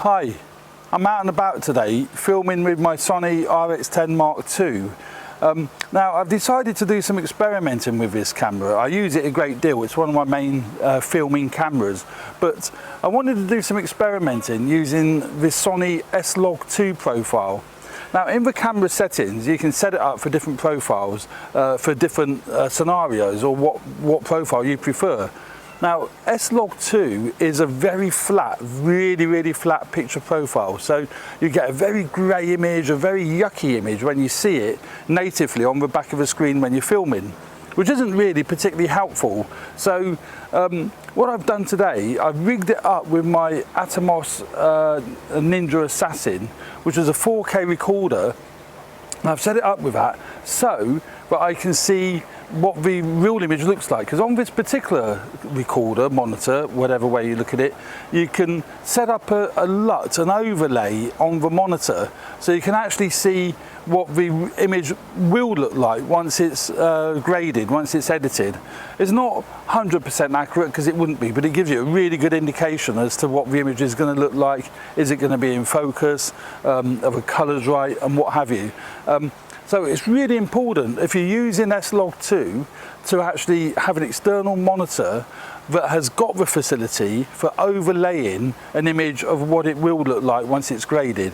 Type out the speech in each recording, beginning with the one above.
Hi, I'm out and about today filming with my Sony RX10 Mark II. Now I've decided to do some experimenting with this camera. I use it a great deal, it's one of my main filming cameras, but I wanted to do some experimenting using this Sony S Log2 profile. Now in the camera settings you can set it up for different profiles, for different scenarios, or what profile you prefer. Now S Log2 is a very flat, really flat picture profile, so you get a very grey image, a very yucky image when you see it natively on the back of the screen when you're filming, which isn't really particularly helpful. So what I've done today, I've rigged it up with my Atomos Ninja Assassin, which is a 4K recorder. I've set it up with that so that I can see what the real image looks like, because on this particular recorder, monitor, whatever way you look at it, you can set up a LUT, an overlay on the monitor, so you can actually see what the image will look like once it's graded, once it's edited. It's not 100% accurate, because it wouldn't be, but it gives you a really good indication as to what the image is going to look like. Is it going to be in focus, are the colours right, and what have you. So it's really important if you're using S Log2 to actually have an external monitor that has got the facility for overlaying an image of what it will look like once it's graded.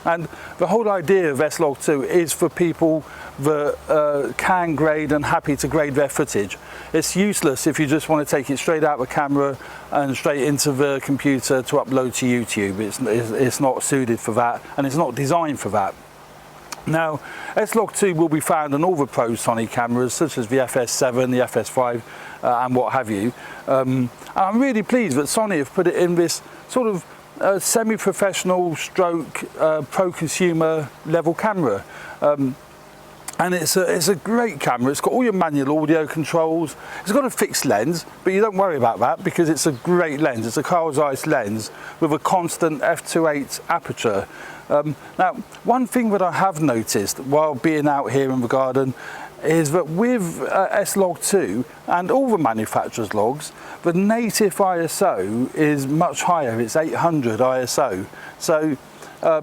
And the whole idea of S Log2 is for people that can grade and happy to grade their footage. It's useless if you just want to take it straight out of the camera and straight into the computer to upload to YouTube. It's not suited for that, and it's not designed for that. Now, S Log2 will be found on all the Pro Sony cameras, such as the FS7, the FS5, and what have you. And I'm really pleased that Sony have put it in this sort of semi-professional stroke pro-consumer level camera. And it's a great camera. It's got all your manual audio controls. It's got a fixed lens, but you don't worry about that because it's a great lens. It's a Carl Zeiss lens with a constant f2.8 aperture. Now, one thing that I have noticed while being out here in the garden is that with S Log2 and all the manufacturers' logs, the native ISO is much higher. It's 800 ISO. So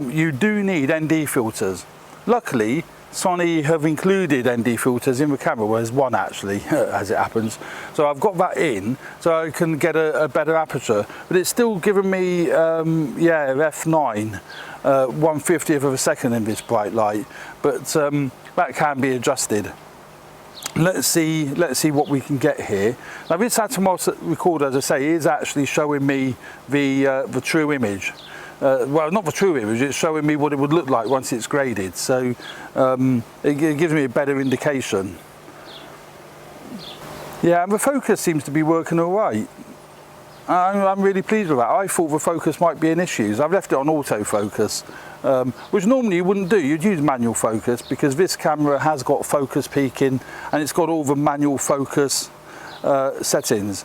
you do need ND filters. Luckily, Sony have included ND filters in the camera, well, there's one actually, as it happens. So I've got that in, so I can get a better aperture, but it's still giving me, yeah, f9, 1/50th of a second in this bright light, but that can be adjusted. Let's see what we can get here. Now this Atomos recorder, as I say, is actually showing me the true image. Well, not the true image, it's showing me what it would look like once it's graded, so it gives me a better indication. Yeah, and the focus seems to be working all right. I'm really pleased with that. I thought the focus might be an issue. I've left it on autofocus, which normally you wouldn't do. You'd use manual focus because this camera has got focus peaking and it's got all the manual focus settings.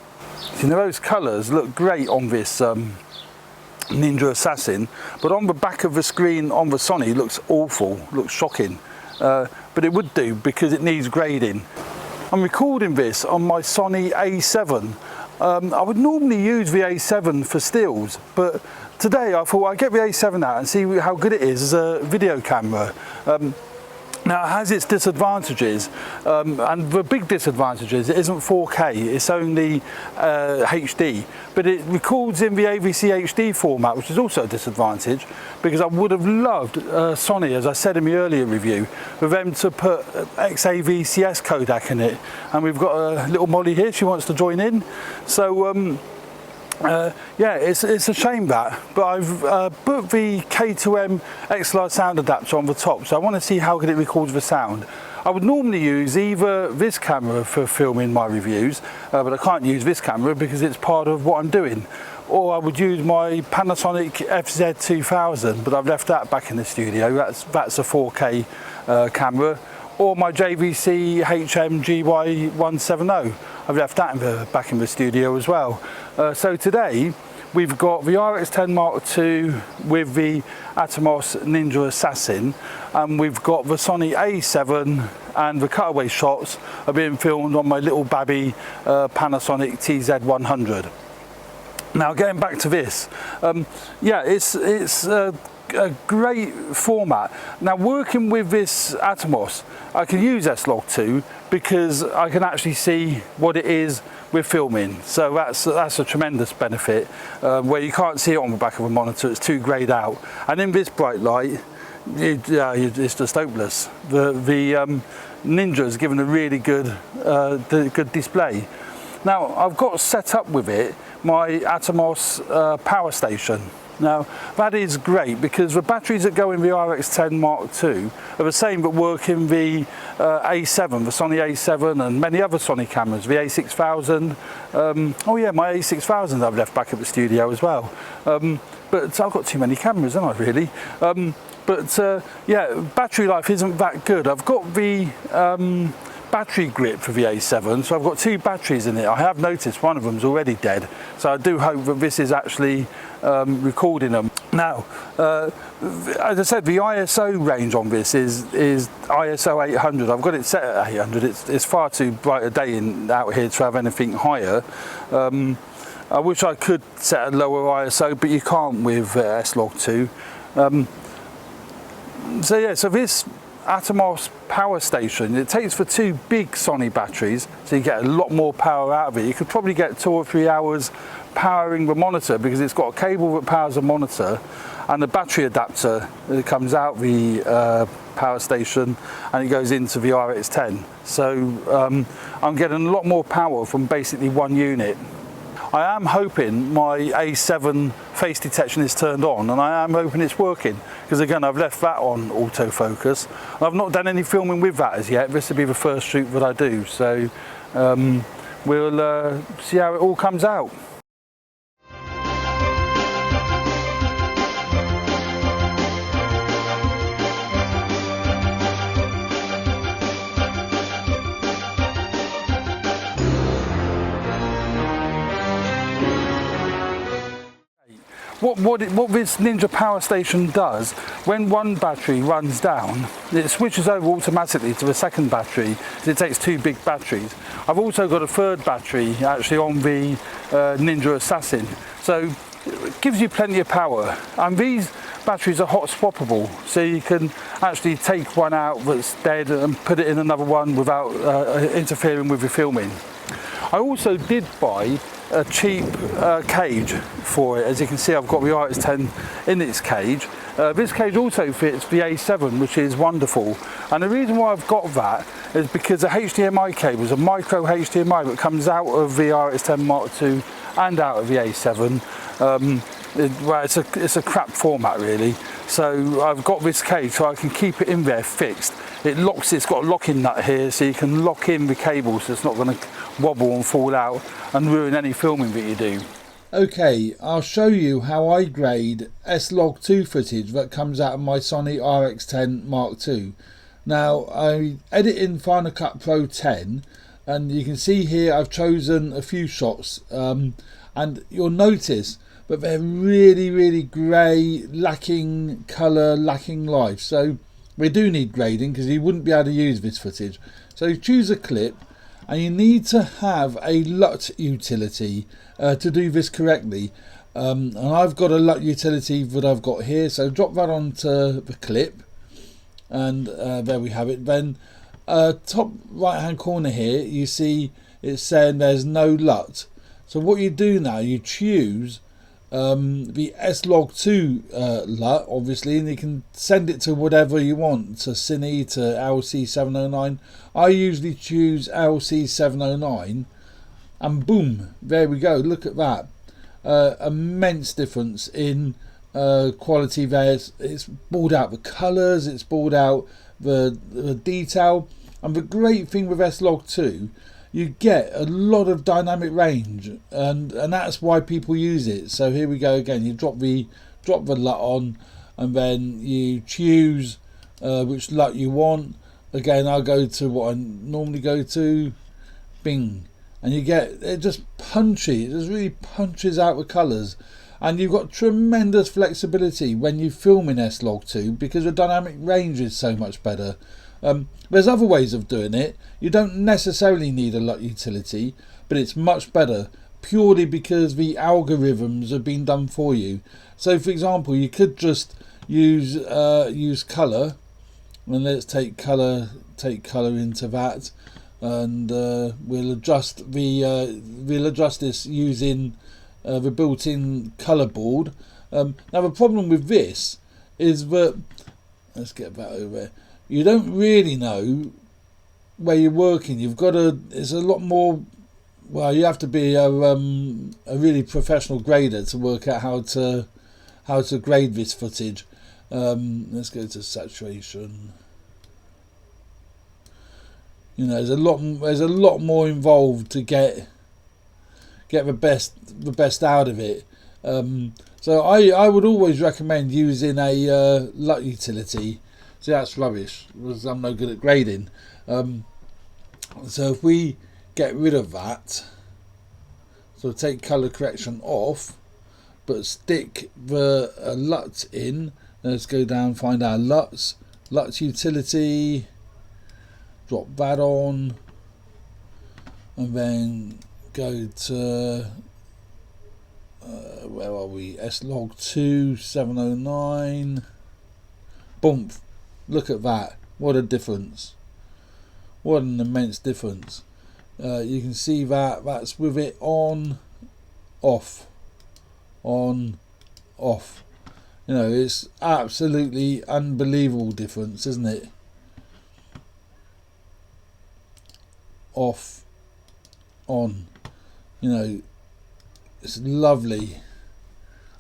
You know, those colours look great on this Ninja Assassin, but on the back of the screen on the Sony it looks awful, looks shocking, but it would do because it needs grading. I'm recording this on my Sony A7. I would normally use the A7 for stills, but today I thought I'd get the A7 out and see how good it is as a video camera. Now it has its disadvantages, and the big disadvantage is it isn't 4K, it's only HD, but it records in the AVC HD format, which is also a disadvantage, because I would have loved Sony, as I said in my earlier review, for them to put XAVCS codec in it, and we've got a little Molly here, she wants to join in, so yeah, it's a shame that, but I've put the K2M XLR sound adapter on the top, so I want to see how good it records the sound. I would normally use either this camera for filming my reviews, but I can't use this camera because it's part of what I'm doing. Or I would use my Panasonic FZ2000, but I've left that back in the studio. That's a 4K camera. Or my JVC HM-GY170. I've left that back in the studio as well. So today we've got the RX10 Mark II with the Atomos Ninja Assassin, and we've got the Sony A7, and the cutaway shots are being filmed on my little babby Panasonic TZ100. Now getting back to this, yeah, it's a great format. Now working with this Atomos, I can use S Log2 because I can actually see what it is we're filming. So that's a tremendous benefit, where you can't see it on the back of a monitor, it's too greyed out. And in this bright light, it's just hopeless. The Ninja has given a really good display. Now I've got set up with it my Atomos power station. Now that is great because the batteries that go in the RX10 Mark II are the same but work in the A7, the Sony A7 and many other Sony cameras, the A6000. Oh yeah, my A6000 I've left back at the studio as well. But I've got too many cameras, haven't I really? Yeah, battery life isn't that good. I've got the battery grip for the A7, so I've got 2 batteries in it. I have noticed one of them's already dead, so I do hope that this is actually recording them. Now, as I said, the ISO range on this is ISO 800. I've got it set at 800. It's far too bright a day out here to have anything higher. I wish I could set a lower ISO, but you can't with S Log2. So yeah, so this Atomos power station, it takes for 2 big Sony batteries, so you get a lot more power out of it. You could probably get 2 or 3 hours powering the monitor because it's got a cable that powers the monitor and the battery adapter that comes out the power station and it goes into the RX10. So I'm getting a lot more power from basically one unit. I am hoping my A7 face detection is turned on, and I am hoping it's working because again I've left that on autofocus. I've not done any filming with that as yet. This will be the first shoot that I do, so we'll see how it all comes out. What this Ninja power station does, when one battery runs down, it switches over automatically to the second battery. It takes 2 big batteries. I've also got a 3rd battery actually on the Ninja Assassin, so it gives you plenty of power. And these batteries are hot swappable, so you can actually take one out that's dead and put it in another one without interfering with your filming. I also did buy a cheap cage for it. As you can see, I've got the RX10 in its cage. This cage also fits the A7, which is wonderful. And the reason why I've got that is because the HDMI cable is a micro HDMI that comes out of the RX10 Mark II and out of the A7. Well, it's a crap format really. So I've got this cage so I can keep it in there fixed. It's got a locking nut here so you can lock in the cable so it's not going to wobble and fall out and ruin any filming that you do. Okay, I'll show you how I grade S Log2 footage that comes out of my Sony RX10 Mark II. Now I edit in Final Cut Pro 10 and you can see here I've chosen a few shots and you'll notice but they're really grey, lacking colour, lacking life. So we do need grading because you wouldn't be able to use this footage. So you choose a clip and you need to have a LUT utility to do this correctly. And I've got a LUT utility that I've got here. So drop that onto the clip and there we have it. Then top right hand corner here you see it's saying there's no LUT. So what you do now, you choose the S Log2 LUT obviously, and you can send it to whatever you want, to Cine, to LC709. I usually choose LC709 and boom, there we go. Look at that, immense difference in quality there. It's brought out the colours, it's brought out the detail, and the great thing with S Log2, you get a lot of dynamic range, and that's why people use it. So here we go again. You drop the LUT on, and then you choose which LUT you want. Again, I'll go to what I normally go to, bing, and you get it just punchy. It just really punches out the colours, and you've got tremendous flexibility when you film in S Log2 because the dynamic range is so much better. There's other ways of doing it. You don't necessarily need a LUT utility, but it's much better purely because the algorithms have been done for you. So for example, you could just use color, and let's take color into that, and we'll adjust this using the built-in color board. Now the problem with this is that, let's get that over there, you don't really know where you're working. You've got to, it's a lot more, well, you have to be a really professional grader to work out how to grade this footage. Let's go to saturation. You know, there's a lot more involved to get the best out of it. So I would always recommend using a LUT utility. See, that's rubbish because I'm no good at grading. So if we get rid of that, so take color correction off, but stick the LUT in. Let's go down, find our LUT utility, drop that on, and then go to where are we? S Log2 709. Boom! Look at that! What a difference! What an immense difference! You can see that's with it on, off, on, off. You know, it's absolutely unbelievable difference, isn't it? Off, on. You know, it's lovely,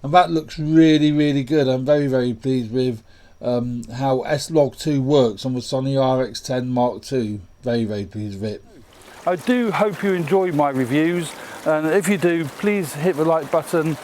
and that looks really, really good. I'm very, very pleased with how S Log2 works on the Sony RX10 Mark II. Very, very pleased with it. I do hope you enjoy my reviews, and if you do, please hit the like button,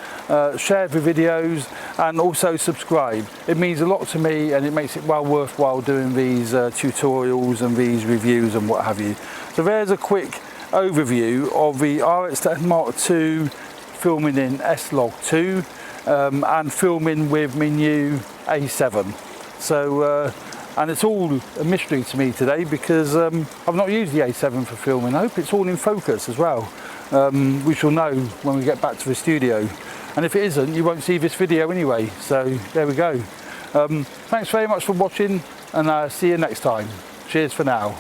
share the videos, and also subscribe. It means a lot to me, and it makes it well worthwhile doing these tutorials and these reviews and what have you. So there's a quick overview of the RX10 Mark II filming in S Log2 and filming with my new A7. So and it's all a mystery to me today because I've not used the A7 for filming. I hope it's all in focus as well. We shall know when we get back to the studio, and if it isn't, you won't see this video anyway. So there we go. Thanks very much for watching, and see you next time. Cheers for now.